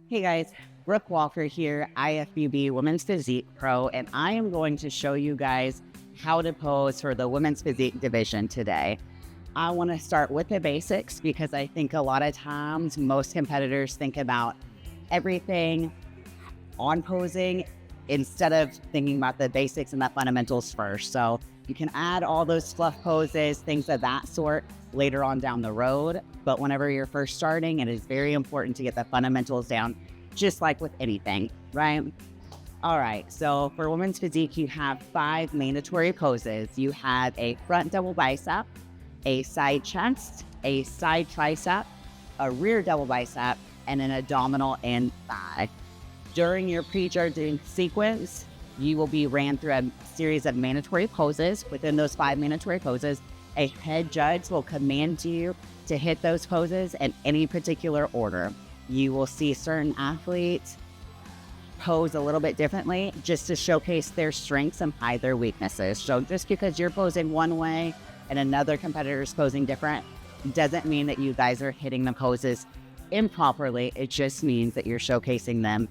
Hey guys, Brooke Walker here, IFBB Women's Physique Pro, and I am going to show you guys how to pose for the Women's Physique division today. I want to start with the basics because I think a lot of times most competitors think about everything on posing instead of thinking about the basics and the fundamentals first. So you can add all those fluff poses, things of that sort later on down the road. But whenever you're first starting, it is very important to get the fundamentals down, just like with anything, right? All right, so for women's physique, you have 5 mandatory poses. You have a front double bicep, a side chest, a side tricep, a rear double bicep, and an abdominal and thigh. During your pre-judging sequence, you will be ran through a series of mandatory poses. Within those 5 mandatory poses, a head judge will command you to hit those poses in any particular order. You will see certain athletes pose a little bit differently just to showcase their strengths and hide their weaknesses. So just because you're posing one way and another competitor is posing different doesn't mean that you guys are hitting the poses improperly. It just means that you're showcasing them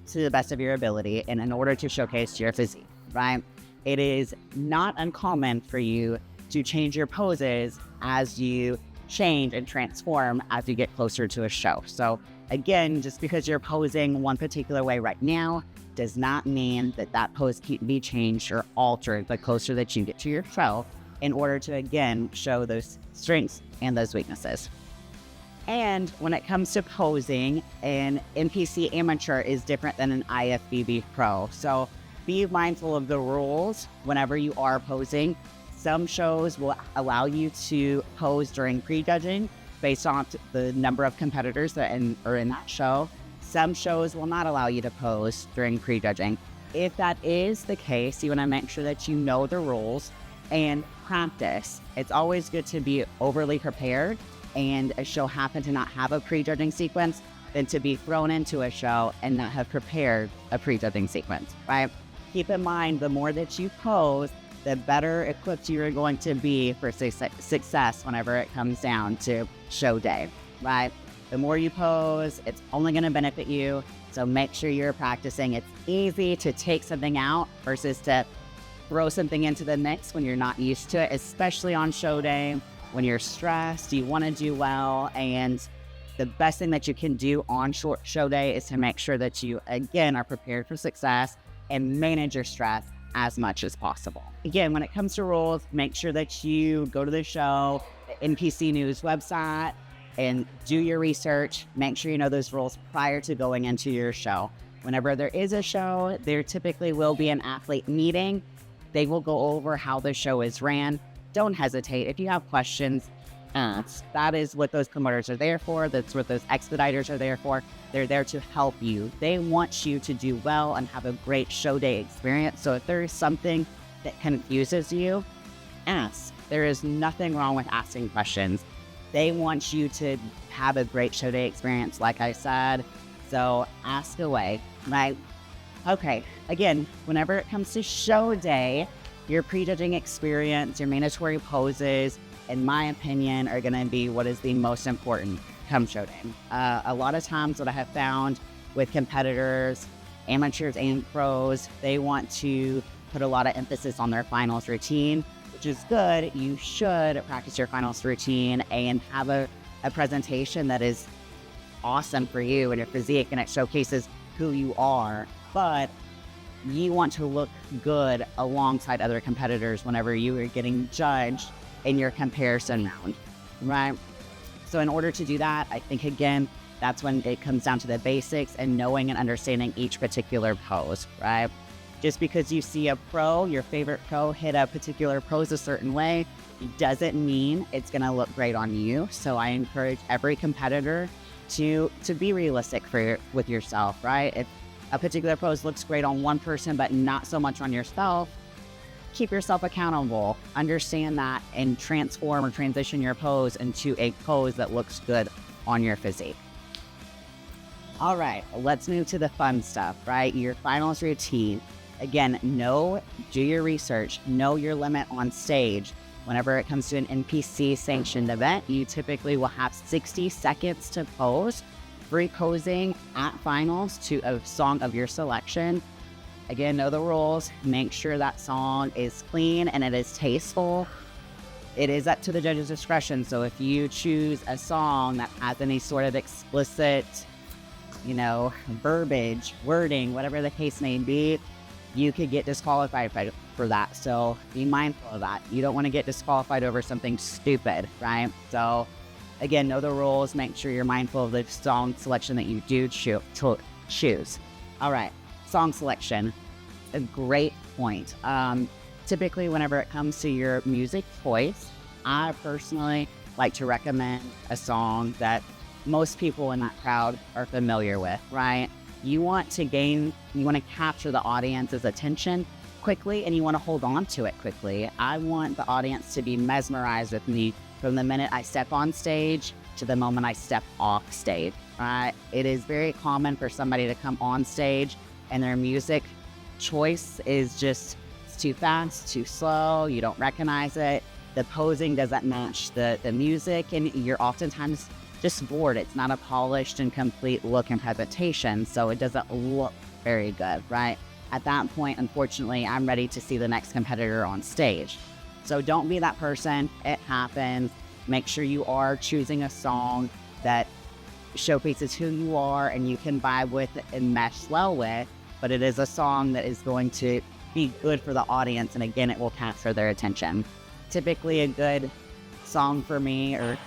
to the best of your ability and in order to showcase your physique, right? It is not uncommon for you to change your poses as you change and transform as you get closer to a show. So again, just because you're posing one particular way right now does not mean that that pose can be changed or altered the closer that you get to your show in order to, again, show those strengths and those weaknesses. And when it comes to posing, an NPC amateur is different than an IFBB pro. So be mindful of the rules whenever you are posing. Some shows will allow you to pose during prejudging based on the number of competitors that are in that show. Some shows will not allow you to pose during prejudging. If that is the case, you want to make sure that you know the rules and practice. It's always good to be overly prepared and a show happen to not have a prejudging sequence than to be thrown into a show and not have prepared a prejudging sequence, right? Keep in mind, the more that you pose, the better equipped you're going to be for success whenever it comes down to show day, right? The more you pose, it's only going to benefit you. So make sure you're practicing. It's easy to take something out versus to throw something into the mix when you're not used to it, especially on show day. When you're stressed, you want to do well. And the best thing that you can do on show day is to make sure that you, again, are prepared for success and manage your stress as much as possible. Again, when it comes to rules, make sure that you go to the show, the NPC News website, and do your research. Make sure you know those rules prior to going into your show. Whenever there is a show, there typically will be an athlete meeting. They will go over how the show is ran. Don't hesitate. If you have questions, ask. That is what those promoters are there for. That's what those expediters are there for. They're there to help you. They want you to do well and have a great show day experience. So if there is something that confuses you, ask. There is nothing wrong with asking questions. They want you to have a great show day experience, like I said. So ask away, right? Okay, again, whenever it comes to show day, your prejudging experience, your mandatory poses, in my opinion, are going to be what is the most important come show day. A lot of times what I have found with competitors, amateurs and pros, they want to put a lot of emphasis on their finals routine, which is good. You should practice your finals routine and have a presentation that is awesome for you and your physique, and it showcases who you are. But you want to look good alongside other competitors whenever you are getting judged in your comparison round, right? So in order to do that, I think, again, that's when it comes down to the basics and knowing and understanding each particular pose, right? Just because you see a pro, your favorite pro, hit a particular pose a certain way, doesn't mean it's going to look great on you. So I encourage every competitor to be realistic with yourself, right? If a particular pose looks great on one person, but not so much on yourself, keep yourself accountable, understand that, and transform or transition your pose into a pose that looks good on your physique. All right, let's move to the fun stuff, right? Your finals routine. Again, do your research, know your limit on stage. Whenever it comes to an NPC sanctioned event, you typically will have 60 seconds to pose. free posing at finals to a song of your selection. Again, know the rules. Make sure that song is clean and it is tasteful. It is up to the judge's discretion. So if you choose a song that has any sort of explicit, verbiage, wording, whatever the case may be, you could get disqualified for that. So be mindful of that. You don't want to get disqualified over something stupid, right? So again, know the rules. Make sure you're mindful of the song selection that you do choose. All right, song selection, a great point. Typically, whenever it comes to your music choice, I personally like to recommend a song that most people in that crowd are familiar with, right? You want to capture the audience's attention quickly, and you want to hold on to it quickly. I want the audience to be mesmerized with me from the minute I step on stage to the moment I step off stage, right? It is very common for somebody to come on stage and their music choice is just too fast, too slow, you don't recognize it, the posing doesn't match the music, and you're oftentimes just bored. It's not a polished and complete look and presentation, so it doesn't look very good, right? At that point, unfortunately, I'm ready to see the next competitor on stage. So don't be that person. It happens. Make sure you are choosing a song that showcases who you are and you can vibe with and mesh well with, but it is a song that is going to be good for the audience, and again, it will capture their attention. Typically a good song for me, or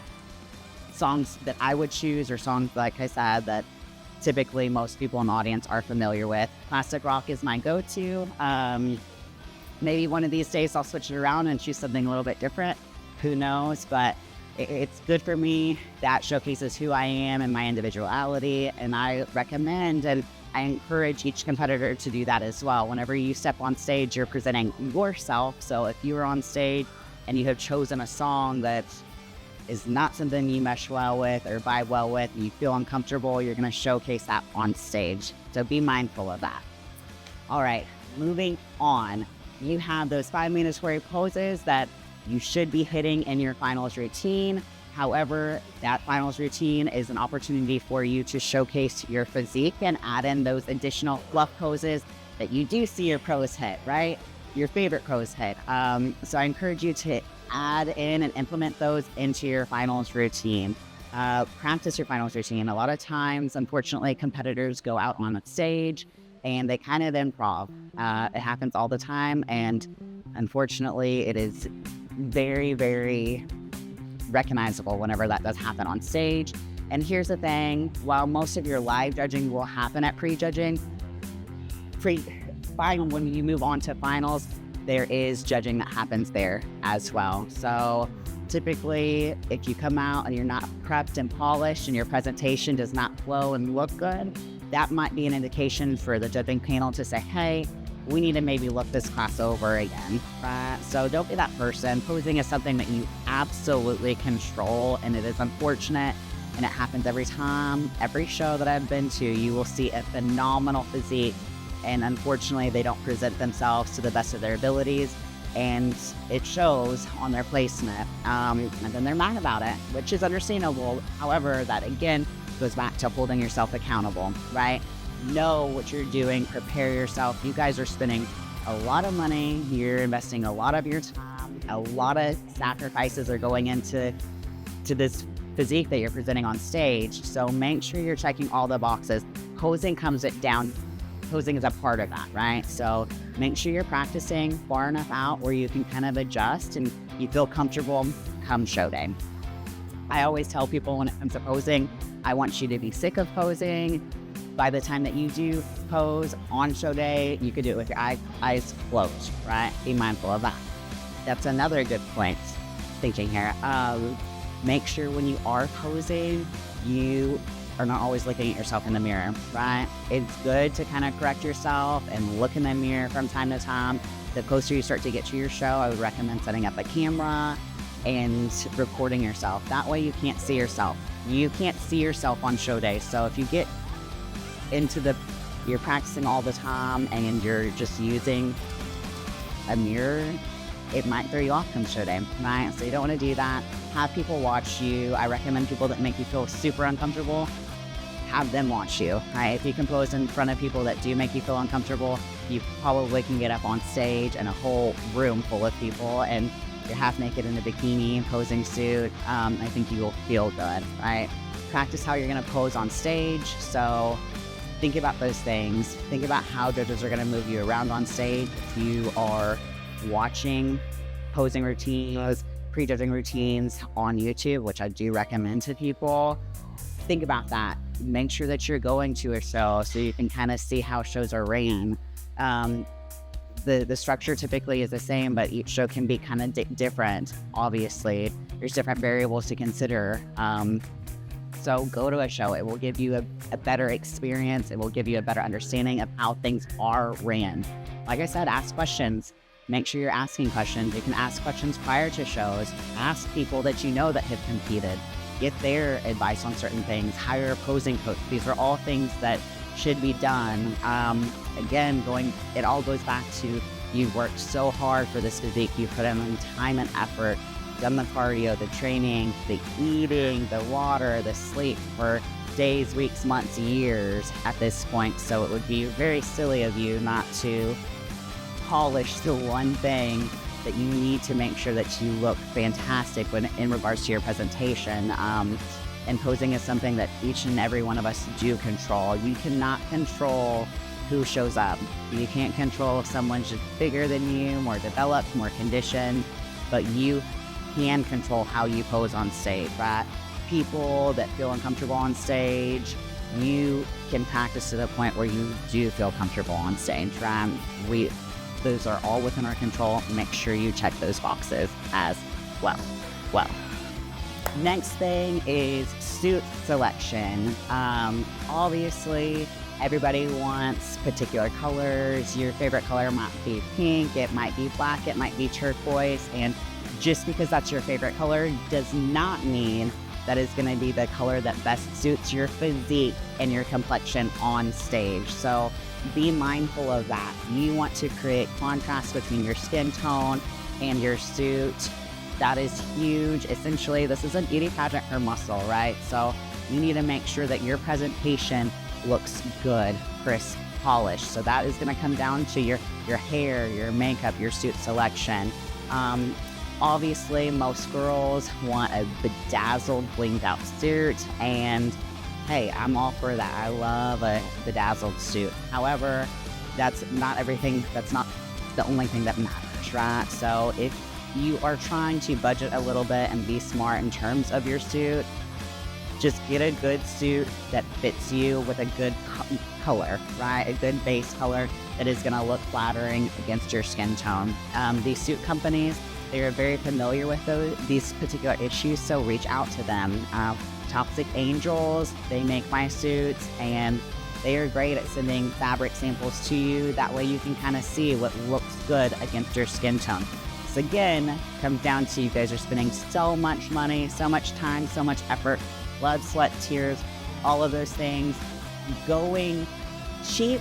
songs that I would choose, or songs, like I said, that typically most people in the audience are familiar with. Classic rock is my go-to. Maybe one of these days I'll switch it around and choose something a little bit different. Who knows? But it's good for me. That showcases who I am and my individuality. And I recommend and I encourage each competitor to do that as well. Whenever you step on stage, you're presenting yourself. So if you are on stage and you have chosen a song that is not something you mesh well with or vibe well with, and you feel uncomfortable, you're going to showcase that on stage. So be mindful of that. All right, moving on. You have those 5 mandatory poses that you should be hitting in your finals routine. However, that finals routine is an opportunity for you to showcase your physique and add in those additional fluff poses that you do see your pros hit, right? Your favorite pros hit. So I encourage you to add in and implement those into your finals routine. Practice your finals routine. A lot of times, unfortunately, competitors go out on a stage and they kind of improv. It happens all the time, and unfortunately, it is very, very recognizable whenever that does happen on stage. And here's the thing, while most of your live judging will happen at pre-judging, when you move on to finals, there is judging that happens there as well. So typically, if you come out and you're not prepped and polished and your presentation does not flow and look good, that might be an indication for the judging panel to say, hey, we need to maybe look this class over again, right? So don't be that person. Posing is something that you absolutely control, and it is unfortunate, and it happens every time. Every show that I've been to, you will see a phenomenal physique, and unfortunately, they don't present themselves to the best of their abilities, and it shows on their placement, and then they're mad about it, which is understandable. However, that again goes back to holding yourself accountable, right? Know what you're doing, prepare yourself. You guys are spending a lot of money, you're investing a lot of your time, a lot of sacrifices are going into this physique that you're presenting on stage. So make sure you're checking all the boxes. Posing posing is a part of that, right? So make sure you're practicing far enough out where you can kind of adjust and you feel comfortable come show day. I always tell people when it comes to posing, I want you to be sick of posing. By the time that you do pose on show day, you could do it with your eyes closed, right? Be mindful of that. That's another good point thinking here. Make sure when you are posing, you are not always looking at yourself in the mirror, right? It's good to kind of correct yourself and look in the mirror from time to time. The closer you start to get to your show, I would recommend setting up a camera and recording yourself. That way you can't see yourself. You can't see yourself on show day. So if you get into you're practicing all the time and you're just using a mirror, it might throw you off come show day, right? So you don't want to do that. Have people watch you. I recommend people that make you feel super uncomfortable. have them watch you, right? If you can pose in front of people that do make you feel uncomfortable, you probably can get up on stage in a whole room full of people and you're half naked in a bikini, posing suit. I think you will feel good, right? Practice how you're gonna pose on stage. So think about those things. Think about how judges are gonna move you around on stage. If you are watching posing routines, pre-judging routines on YouTube, which I do recommend to people, think about that. Make sure that you're going to a show so you can kind of see how shows are ran. The structure typically is the same, but each show can be kind of different. Obviously, there's different variables to consider. So go to a show. It will give you a better experience. It will give you a better understanding of how things are ran. Like I said, ask questions. Make sure you're asking questions. You can ask questions prior to shows. Ask people that you know that have competed. Get their advice on certain things. Hire a posing coach. These are all things that should be done. Again, it all goes back to you've worked so hard for this physique. You put in time and effort, done the cardio, the training, the eating, the water, the sleep for days, weeks, months, years at this point. So it would be very silly of you not to polish the one thing that you need to make sure that you look fantastic in regards to your presentation. And posing is something that each and every one of us do control. You cannot control who shows up. You can't control if someone's just bigger than you, more developed, more conditioned, but you can control how you pose on stage, right? People that feel uncomfortable on stage, you can practice to the point where you do feel comfortable on stage, right? Those are all within our control. Make sure you check those boxes as well. Next thing is suit selection. Obviously, everybody wants particular colors. Your favorite color might be pink, it might be black, it might be turquoise, and just because that's your favorite color does not mean that is going to be the color that best suits your physique and your complexion on stage. So be mindful of that. You want to create contrast between your skin tone and your suit. That is huge. Essentially, this is a beauty pageant for muscle, right? So you need to make sure that your presentation looks good, crisp, polished. So that is going to come down to your hair, your makeup, your suit selection. Obviously, most girls want a bedazzled, blinged out suit, and hey, I'm all for that. I love a bedazzled suit. However, that's not everything. That's not the only thing that matters, right? So if you are trying to budget a little bit and be smart in terms of your suit, just get a good suit that fits you with a good color, right? A good base color that is going to look flattering against your skin tone. These suit companies, they are very familiar with these particular issues, so reach out to them. Toxic Angels, they make my suits, and they are great at sending fabric samples to you. That way you can kind of see what looks good against your skin tone. So again, comes down to you guys are spending so much money, so much time, so much effort, blood, sweat, tears, all of those things. Going cheap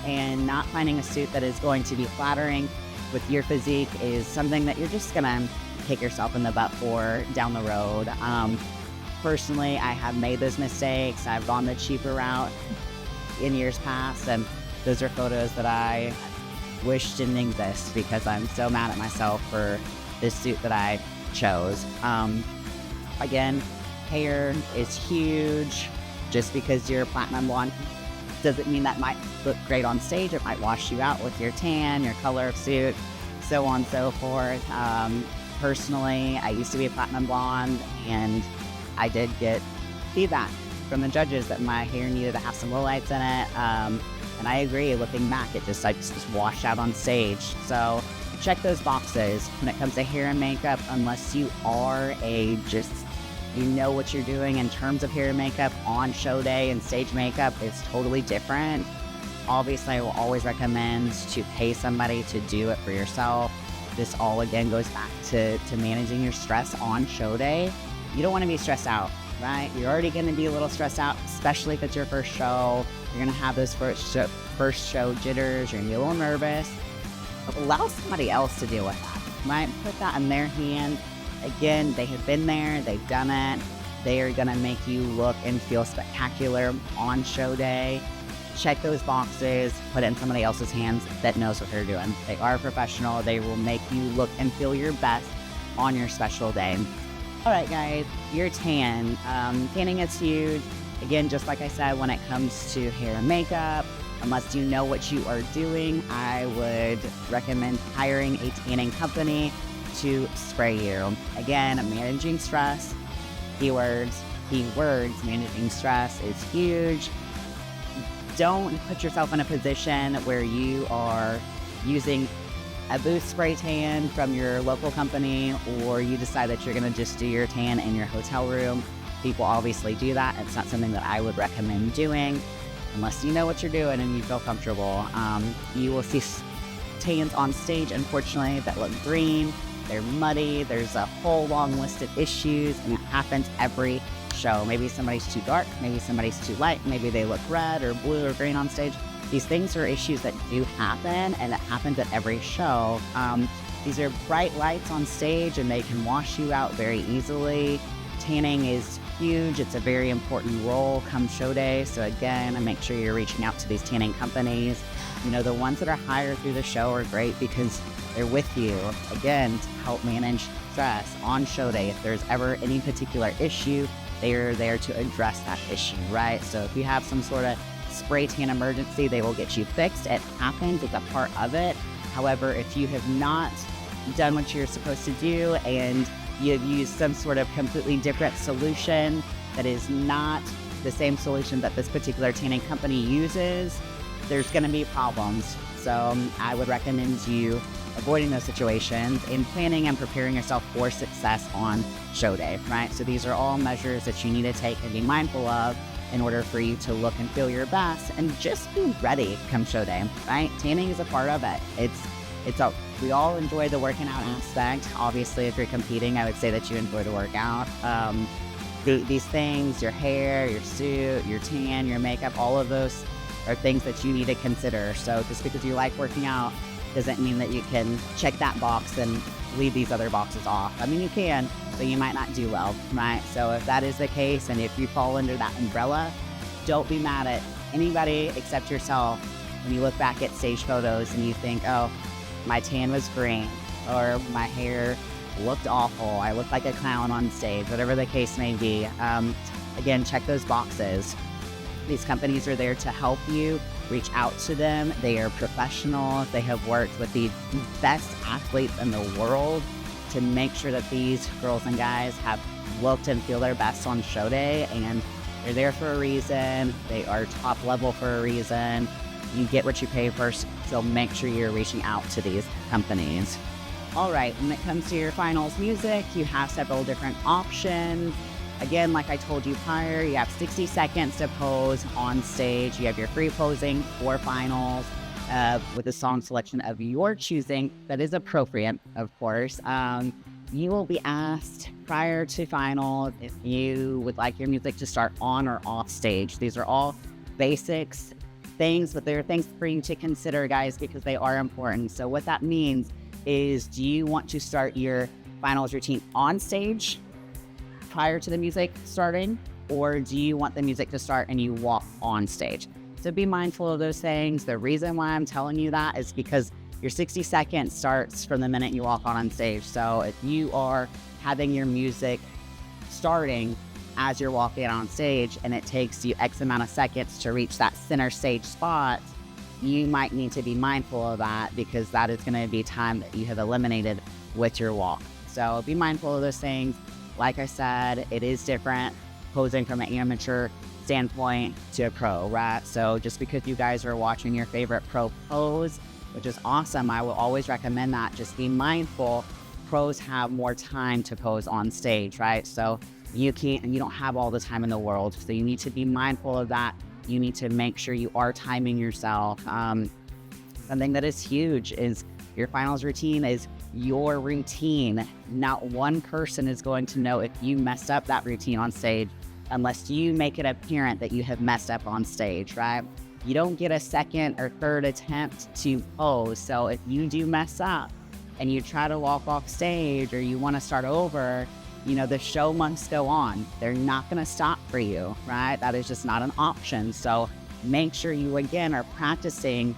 and not finding a suit that is going to be flattering with your physique is something that you're just gonna kick yourself in the butt for down the road. Personally, I have made those mistakes. I've gone the cheaper route in years past, and those are photos that I wish didn't exist because I'm so mad at myself for this suit that I chose. Again, hair is huge. Just because you're platinum blonde doesn't mean that might look great on stage. It might wash you out with your tan, your color of suit, so on and so forth. Personally, I used to be a platinum blonde, and I did get feedback from the judges that my hair needed to have some lowlights in it. And I agree, looking back, it just washed out on stage. So check those boxes when it comes to hair and makeup, unless you are you know what you're doing in terms of hair and makeup on show day, and stage makeup is totally different. Obviously, I will always recommend to pay somebody to do it for yourself. This all again goes back to managing your stress on show day. You don't want to be stressed out, right? You're already going to be a little stressed out, especially if it's your first show. You're going to have those first show jitters. You're going to be a little nervous. Allow somebody else to deal with that, right? Put that in their hands. Again, they have been there, they've done it. They are gonna make you look and feel spectacular on show day. Check those boxes, put it in somebody else's hands that knows what they're doing. They are professional. They will make you look and feel your best on your special day. All right, guys, your tan. Tanning is huge. Again, just like I said, when it comes to hair and makeup, unless you know what you are doing, I would recommend hiring a tanning company to spray you. Again, managing stress, keywords, managing stress is huge. Don't put yourself in a position where you are using a booth spray tan from your local company, or you decide that you're gonna just do your tan in your hotel room. People obviously do that. It's not something that I would recommend doing unless you know what you're doing and you feel comfortable. You will see tans on stage, unfortunately, that look green, they're muddy, there's a whole long list of issues, and it happens every show. Maybe somebody's too dark, maybe somebody's too light, maybe they look red or blue or green on stage. These things are issues that do happen, and it happens at every show. These are bright lights on stage, and they can wash you out very easily. Tanning is huge. It's a very important role come show day. So again, make sure you're reaching out to these tanning companies. You know, the ones that are hired through the show are great because they're with you, again, to help manage stress on show day. If there's ever any particular issue, they are there to address that issue, right? So if you have some sort of spray tan emergency, they will get you fixed. It happens, it's a part of it. However, if you have not done what you're supposed to do and you've used some sort of completely different solution that is not the same solution that this particular tanning company uses, there's gonna be problems. So I would recommend you avoiding those situations and planning and preparing yourself for success on show day, right? So these are all measures that you need to take and be mindful of in order for you to look and feel your best and just be ready come show day, right? Tanning is a part of it. We all enjoy the working out aspect. Obviously, if you're competing, I would say that you enjoy the workout. These things, your hair, your suit, your tan, your makeup, all of those are things that you need to consider. So just because you like working out doesn't mean that you can check that box and leave these other boxes off. I mean, you can, but you might not do well, right? So if that is the case, and if you fall under that umbrella, don't be mad at anybody except yourself when you look back at stage photos and you think, oh, my tan was green, or my hair looked awful, I looked like a clown on stage, whatever the case may be. Again, check those boxes. These companies are there to help you. Reach out to them. They are professional. They have worked with the best athletes in the world to make sure that these girls and guys have looked and feel their best on show day, and they're there for a reason. They are top level for a reason. You get what you pay for, so make sure you're reaching out to these companies. All right, when it comes to your finals music, you have several different options. Again, like I told you prior, you have 60 seconds to pose on stage. You have your free posing for finals with a song selection of your choosing that is appropriate, of course. You will be asked prior to finals if you would like your music to start on or off stage. These are all basics things, but there are things for you to consider, guys, because they are important. So what that means is, do you want to start your finals routine on stage prior to the music starting, or do you want the music to start and you walk on stage? So be mindful of those things. The reason why I'm telling you that is because your 60 seconds starts from the minute you walk on stage. So if you are having your music starting as you're walking on stage and it takes you X amount of seconds to reach that center stage spot, you might need to be mindful of that, because that is going to be time that you have eliminated with your walk. So be mindful of those things. Like I said, it is different posing from an amateur standpoint to a pro, right? So just because you guys are watching your favorite pro pose, which is awesome, I will always recommend that. Just be mindful. Pros have more time to pose on stage, right? So you don't have all the time in the world. So you need to be mindful of that. You need to make sure you are timing yourself. Something that is huge is your finals routine is your routine. Not one person is going to know if you messed up that routine on stage unless you make it apparent that you have messed up on stage, right? You don't get a second or third attempt to pose. So if you do mess up and you try to walk off stage or you want to start over, the show must go on. They're not going to stop for you, right? That is just not an option. So make sure you, again, are practicing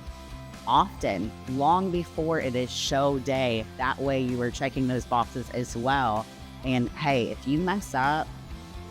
often, long before it is show day. That way you are checking those boxes as well. And hey, if you mess up,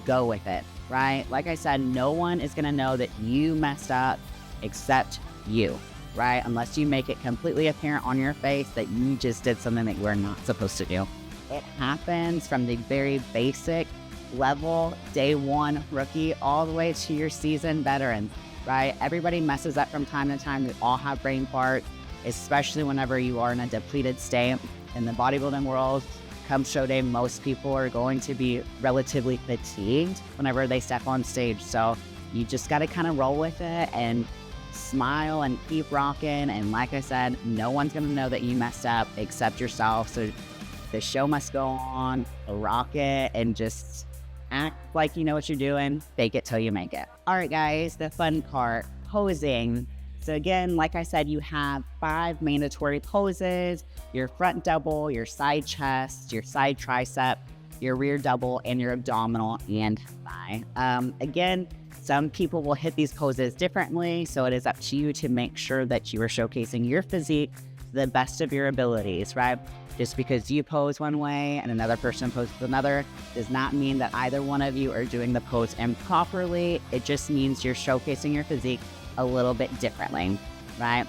go with it, right? Like I said, no one is going to know that you messed up except you, right? Unless you make it completely apparent on your face that you just did something that you were not supposed to do. It happens from the very basic level, day one rookie, all the way to your seasoned veterans, right? Everybody messes up from time to time. We all have brain farts, especially whenever you are in a depleted state. In the bodybuilding world, come show day, most people are going to be relatively fatigued whenever they step on stage. So you just got to kind of roll with it and smile and keep rocking. And like I said, no one's going to know that you messed up except yourself. So the show must go on, rock it, and just act like you know what you're doing. Fake it till you make it. All right, guys, the fun part, posing. So again, like I said, you have 5 mandatory poses: your front double, your side chest, your side tricep, your rear double, and your abdominal and thigh. Again, some people will hit these poses differently, so it is up to you to make sure that you are showcasing your physique to the best of your abilities, right? Just because you pose one way and another person poses another does not mean that either one of you are doing the pose improperly. It just means you're showcasing your physique a little bit differently, right?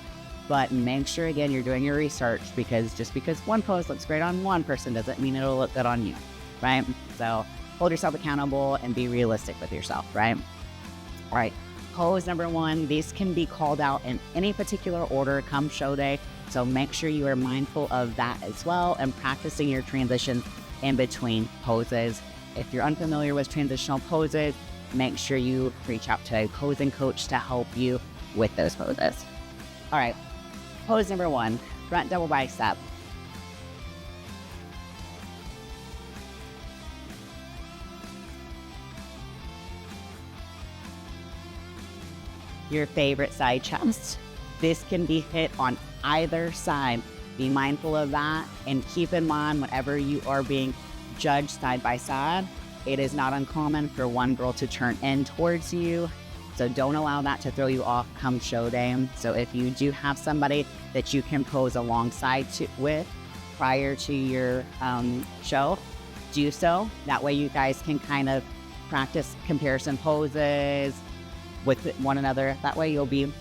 But make sure, again, you're doing your research, because just because one pose looks great on one person doesn't mean it'll look good on you, right? So hold yourself accountable and be realistic with yourself, right? All right, pose number 1. These can be called out in any particular order come show day. So make sure you are mindful of that as well and practicing your transitions in between poses. If you're unfamiliar with transitional poses, make sure you reach out to a posing coach to help you with those poses. All right, pose number 1, front double bicep. Your favorite side chest. This can be hit on either side. Be mindful of that, and keep in mind whenever you are being judged side by side, it is not uncommon for one girl to turn in towards you. So don't allow that to throw you off come show day. So if you do have somebody that you can pose alongside with prior to your show, do so. That way you guys can kind of practice comparison poses with one another. That way you'll be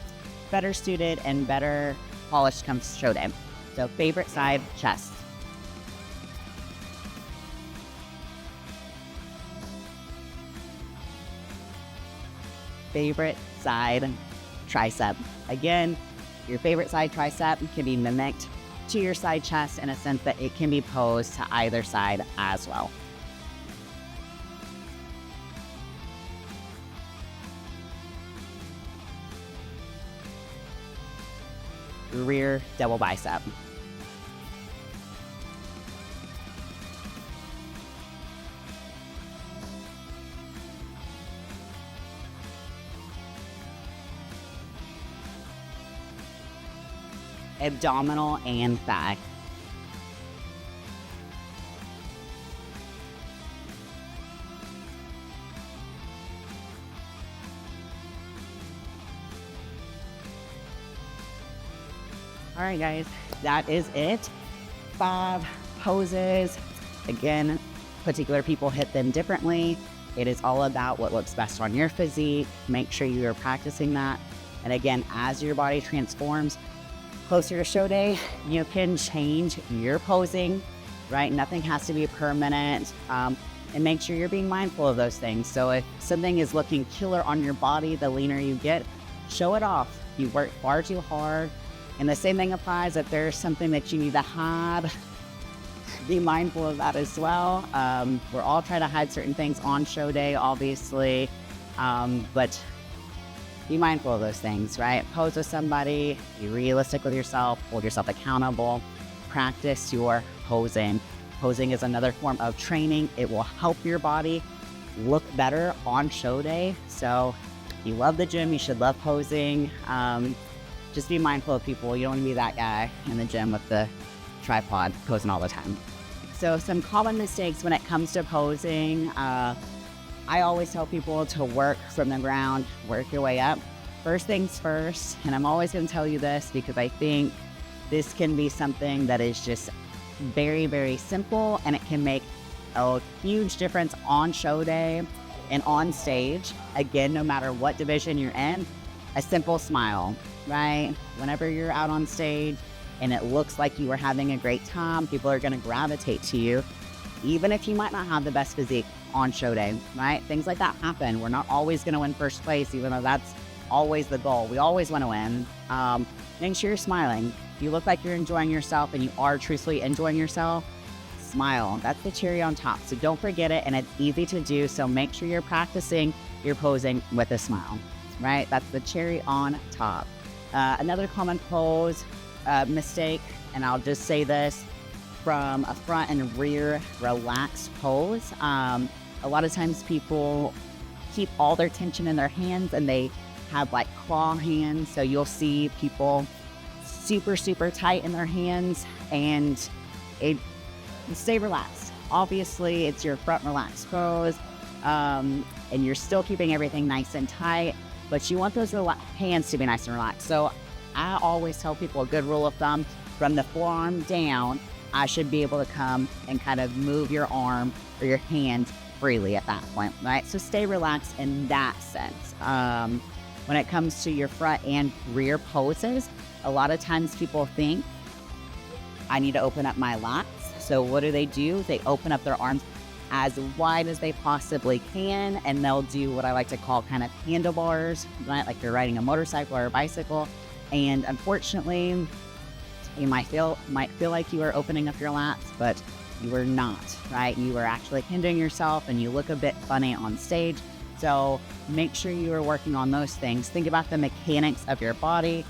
better suited and better polished come show day. So favorite side chest. Favorite side tricep. Again, your favorite side tricep can be mimicked to your side chest in a sense that it can be posed to either side as well. Rear double bicep. Abdominal and thigh. All right, guys, that is it. 5 poses. Again, particular people hit them differently. It is all about what looks best on your physique. Make sure you are practicing that. And again, as your body transforms closer to show day, you can change your posing, right? Nothing has to be permanent. And make sure you're being mindful of those things. So if something is looking killer on your body, the leaner you get, show it off. You work far too hard. And the same thing applies if there's something that you need to hide. Be mindful of that as well. We're all trying to hide certain things on show day, obviously, but be mindful of those things, right? Pose with somebody, be realistic with yourself, hold yourself accountable, practice your posing. Posing is another form of training. It will help your body look better on show day. So if you love the gym, you should love posing. Just be mindful of people. You don't want to be that guy in the gym with the tripod posing all the time. So some common mistakes when it comes to posing, I always tell people to work from the ground, work your way up. First things first, and I'm always going to tell you this because I think this can be something that is just very, very simple, and it can make a huge difference on show day and on stage. Again, no matter what division you're in, a simple smile, right? Whenever you're out on stage and it looks like you are having a great time, people are going to gravitate to you, even if you might not have the best physique on show day, right? Things like that happen. We're not always going to win first place, even though that's always the goal. We always want to win. Make sure you're smiling. If you look like you're enjoying yourself and you are truthfully enjoying yourself, smile. That's the cherry on top. So don't forget it, and it's easy to do. So make sure you're practicing your posing with a smile, right? That's the cherry on top. Another common pose mistake, and I'll just say this, from a front and rear relaxed pose. A lot of times people keep all their tension in their hands and they have like claw hands. So you'll see people super, super tight in their hands, and stay relaxed. Obviously, it's your front relaxed pose, and you're still keeping everything nice and tight, but you want those hands to be nice and relaxed. So I always tell people a good rule of thumb, from the forearm down, I should be able to come and kind of move your arm or your hand freely at that point, right? So stay relaxed in that sense. When it comes to your front and rear poses, a lot of times people think, I need to open up my lats. So what do? They open up their arms as wide as they possibly can, and they'll do what I like to call kind of handlebars, right? Like you're riding a motorcycle or a bicycle. And unfortunately, you might feel like you are opening up your lats, but you are not, right? You are actually hindering yourself, and you look a bit funny on stage. So make sure you are working on those things. Think about the mechanics of your body.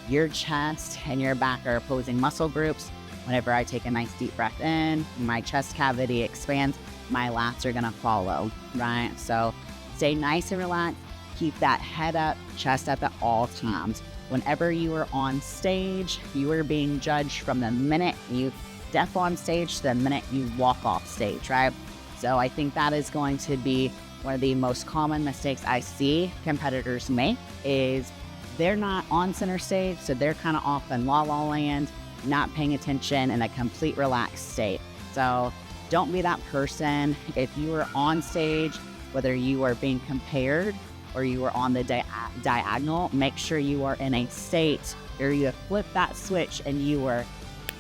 Your chest and your back are opposing muscle groups. Whenever I take a nice deep breath in, my chest cavity expands, my lats are gonna follow, right? So stay nice and relaxed. Keep that head up, chest up at all times. Whenever you are on stage, you are being judged from the minute you step on stage to the minute you walk off stage, right? So I think that is going to be one of the most common mistakes I see competitors make, is they're not on center stage, so they're kind of off in la la land, not paying attention, in a complete relaxed state. So don't be that person. If you are on stage, whether you are being compared or you are on the diagonal, make sure you are in a state where you have flipped that switch and you are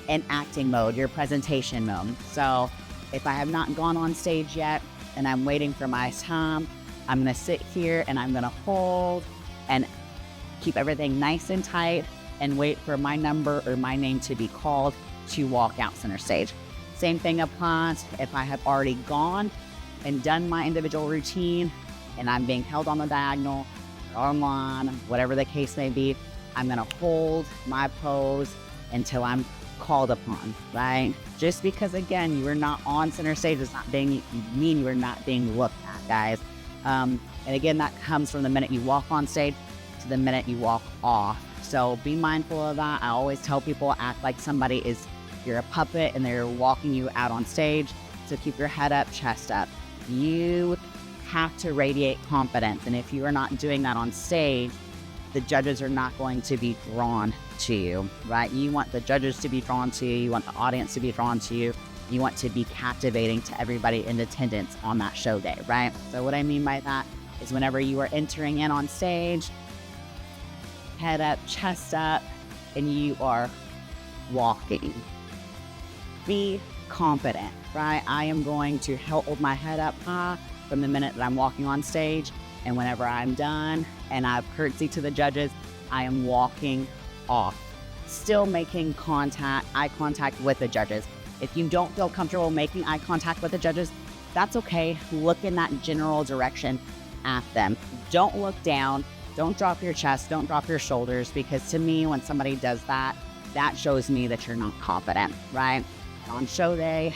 in acting mode, your presentation mode. So if I have not gone on stage yet and I'm waiting for my time, I'm gonna sit here and I'm gonna hold and keep everything nice and tight and wait for my number or my name to be called to walk out center stage. Same thing applies if I have already gone and done my individual routine and I'm being held on the diagonal or online, whatever the case may be. I'm gonna hold my pose until I'm called upon, right? Just because, again, you are not on center stage does not mean you are not being looked at, guys. And again, that comes from the minute you walk on stage to the minute you walk off. So be mindful of that. I always tell people, act like you're a puppet and they're walking you out on stage. So keep your head up, chest up. You have to radiate confidence. And if you are not doing that on stage, the judges are not going to be drawn to you, right? You want the judges to be drawn to you. You want the audience to be drawn to you. You want to be captivating to everybody in attendance on that show day, right? So what I mean by that is whenever you are entering in on stage, head up, chest up, and you are walking. Be confident, right? I am going to hold my head up high from the minute that I'm walking on stage, and whenever I'm done and I've curtsied to the judges, I am walking off, still making eye contact with the judges. If you don't feel comfortable making eye contact with the judges, that's okay. Look in that general direction at them. Don't look down. Don't drop your chest. Don't drop your shoulders, because to me, when somebody does that, that shows me that you're not confident, right? On show day,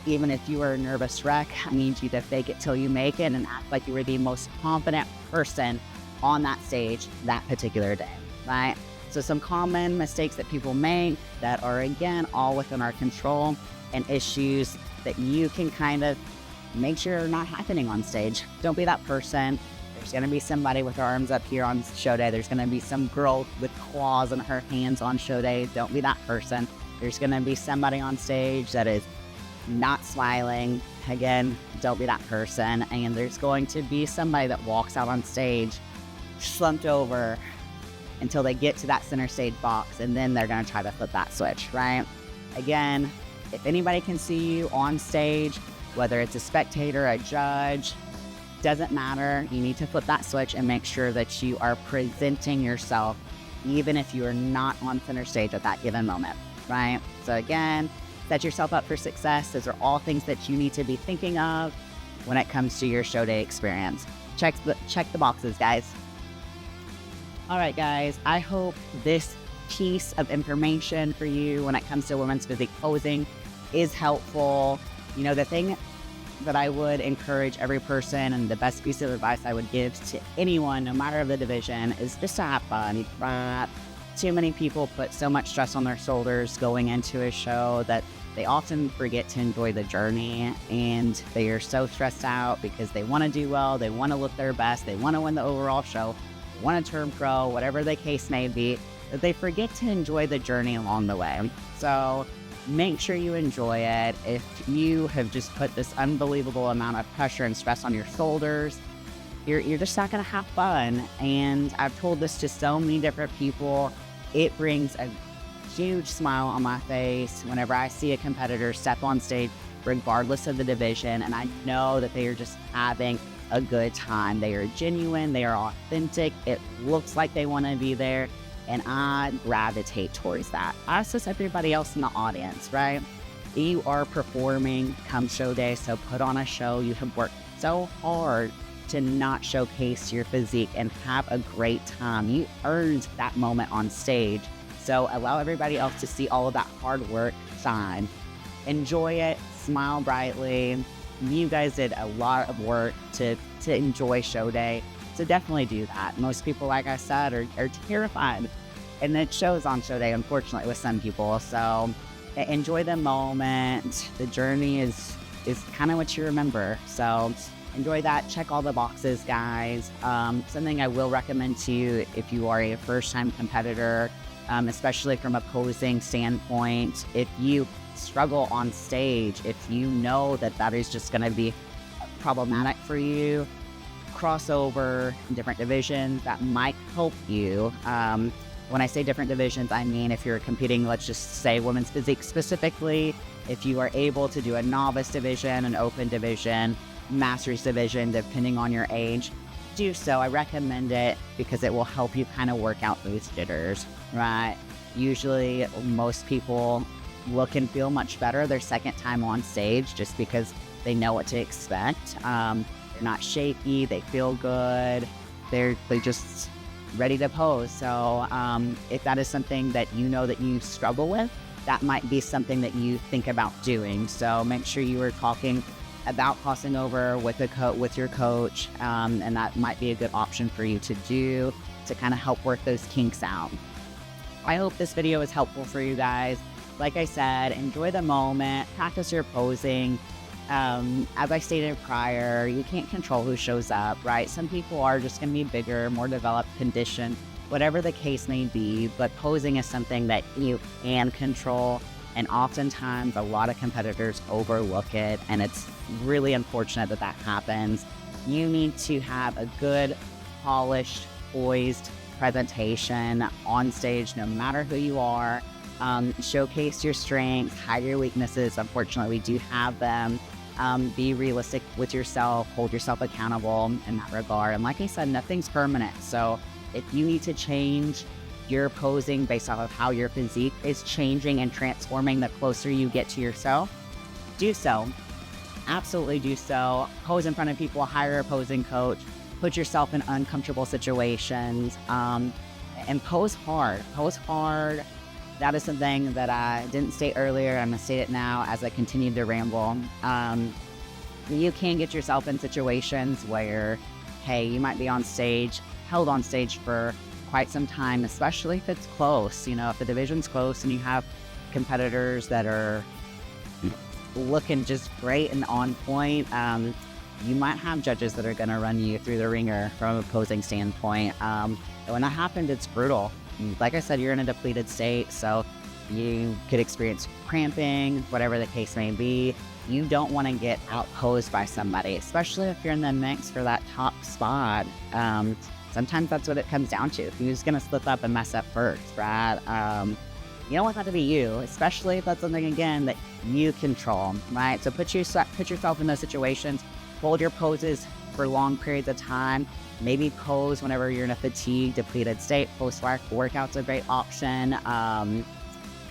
even if you are a nervous wreck, I need you to fake it till you make it and act like you were the most confident person on that stage that particular day, right? So some common mistakes that people make that are, again, all within our control, and issues that you can kind of make sure are not happening on stage. Don't be that person. There's going to be somebody with their arms up here on show day. There's going to be some girl with claws in her hands on show day. Don't be that person. There's going to be somebody on stage that is not smiling. Again, don't be that person. And there's going to be somebody that walks out on stage slumped over until they get to that center stage box, and then they're going to try to flip that switch, right? Again, if anybody can see you on stage, whether it's a spectator, a judge, doesn't matter. You need to flip that switch and make sure that you are presenting yourself, even if you are not on center stage at that given moment, right? So again, set yourself up for success. Those are all things that you need to be thinking of when it comes to your show day experience. Check the boxes, guys. All right, guys, I hope this piece of information for you when it comes to women's physique posing is helpful. You know, the thing that I would encourage every person, and the best piece of advice I would give to anyone, no matter the division, is just to have fun. Too many people put so much stress on their shoulders going into a show that they often forget to enjoy the journey, and they are so stressed out because they want to do well, they want to look their best, they want to win the overall show, they want to turn pro, whatever the case may be, that they forget to enjoy the journey along the way. So make sure you enjoy it. If you have just put this unbelievable amount of pressure and stress on your shoulders, you're just not going to have fun. And I've told this to so many different people. It brings a huge smile on my face whenever I see a competitor step on stage, regardless of the division, and I know that they are just having a good time. They are genuine, they are authentic, it looks like they want to be there, and I gravitate towards that. As does everybody else in the audience, right? You are performing come show day, so put on a show. You have worked so hard to not showcase your physique and have a great time. You earned that moment on stage. So allow everybody else to see all of that hard work shine. Enjoy it, smile brightly. You guys did a lot of work to enjoy show day. So definitely do that. Most people, like I said, are terrified. And it shows on show day, unfortunately, with some people. So enjoy the moment. The journey is kind of what you remember. So enjoy that. Check all the boxes, guys. Something I will recommend to you if you are a first-time competitor, especially from a posing standpoint, if you struggle on stage, if you know that is just going to be problematic for you, cross over different divisions. That might help you. When I say different divisions, I mean if you're competing, let's just say women's physique specifically, if you are able to do a novice division, an open division, master's division, depending on your age, do so. I recommend it because it will help you kind of work out those jitters, right? Usually most people look and feel much better their second time on stage just because they know what to expect. They're not shaky, they feel good, they're just ready to pose. So if that is something that you know that you struggle with, that might be something that you think about doing. So make sure you are talking about crossing over with your coach, and that might be a good option for you to do to kind of help work those kinks out. I hope this video is helpful for you guys. Like I said, enjoy the moment, practice your posing. As I stated prior, you can't control who shows up, right? Some people are just going to be bigger, more developed, conditioned, whatever the case may be, but posing is something that you can control. And oftentimes a lot of competitors overlook it, and it's really unfortunate that happens. You need to have a good, polished, poised presentation on stage, no matter who you are. Showcase your strengths, hide your weaknesses. Unfortunately, we do have them. Be realistic with yourself, hold yourself accountable in that regard. And like I said, nothing's permanent. So if you need to change your posing based off of how your physique is changing and transforming the closer you get to yourself, do so. Absolutely do so. Pose in front of people, hire a posing coach, put yourself in uncomfortable situations, and pose hard. Pose hard. That is something that I didn't state earlier. I'm going to state it now as I continue to ramble. You can get yourself in situations where, hey, you might be on stage, held on stage for quite some time, especially if it's close. If the division's close and you have competitors that are looking just great and on point, you might have judges that are going to run you through the ringer from a posing standpoint. And when that happens, it's brutal. Like I said, you're in a depleted state, so you could experience cramping, whatever the case may be. You don't want to get outposed by somebody, especially if you're in the mix for that top spot. Sometimes that's what it comes down to. Who's going to slip up and mess up first, right? You don't want that to be you, especially if that's something, again, that you control, right? So put yourself in those situations. Hold your poses for long periods of time. Maybe pose whenever you're in a fatigued, depleted state. Post-workout's a great option.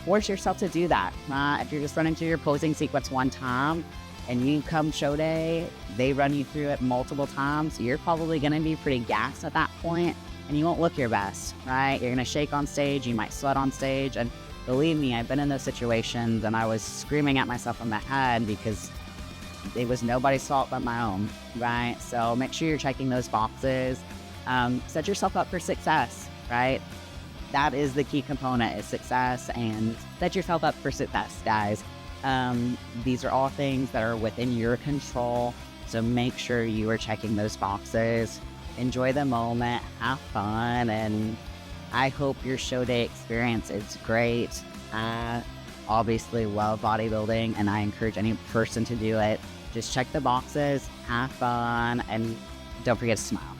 Force yourself to do that. If you're just running through your posing sequence one time and you come show day, they run you through it multiple times, you're probably going to be pretty gassed at that point and you won't look your best, right? You're going to shake on stage, you might sweat on stage, and believe me, I've been in those situations and I was screaming at myself in my head because it was nobody's fault but my own, right? So make sure you're checking those boxes. Set yourself up for success, right? That is the key component, is success, and set yourself up for success, guys. These are all things that are within your control, so make sure you are checking those boxes. Enjoy the moment, have fun, and I hope your show day experience is great. I obviously love bodybuilding, and I encourage any person to do it. Just check the boxes, have fun, and don't forget to smile.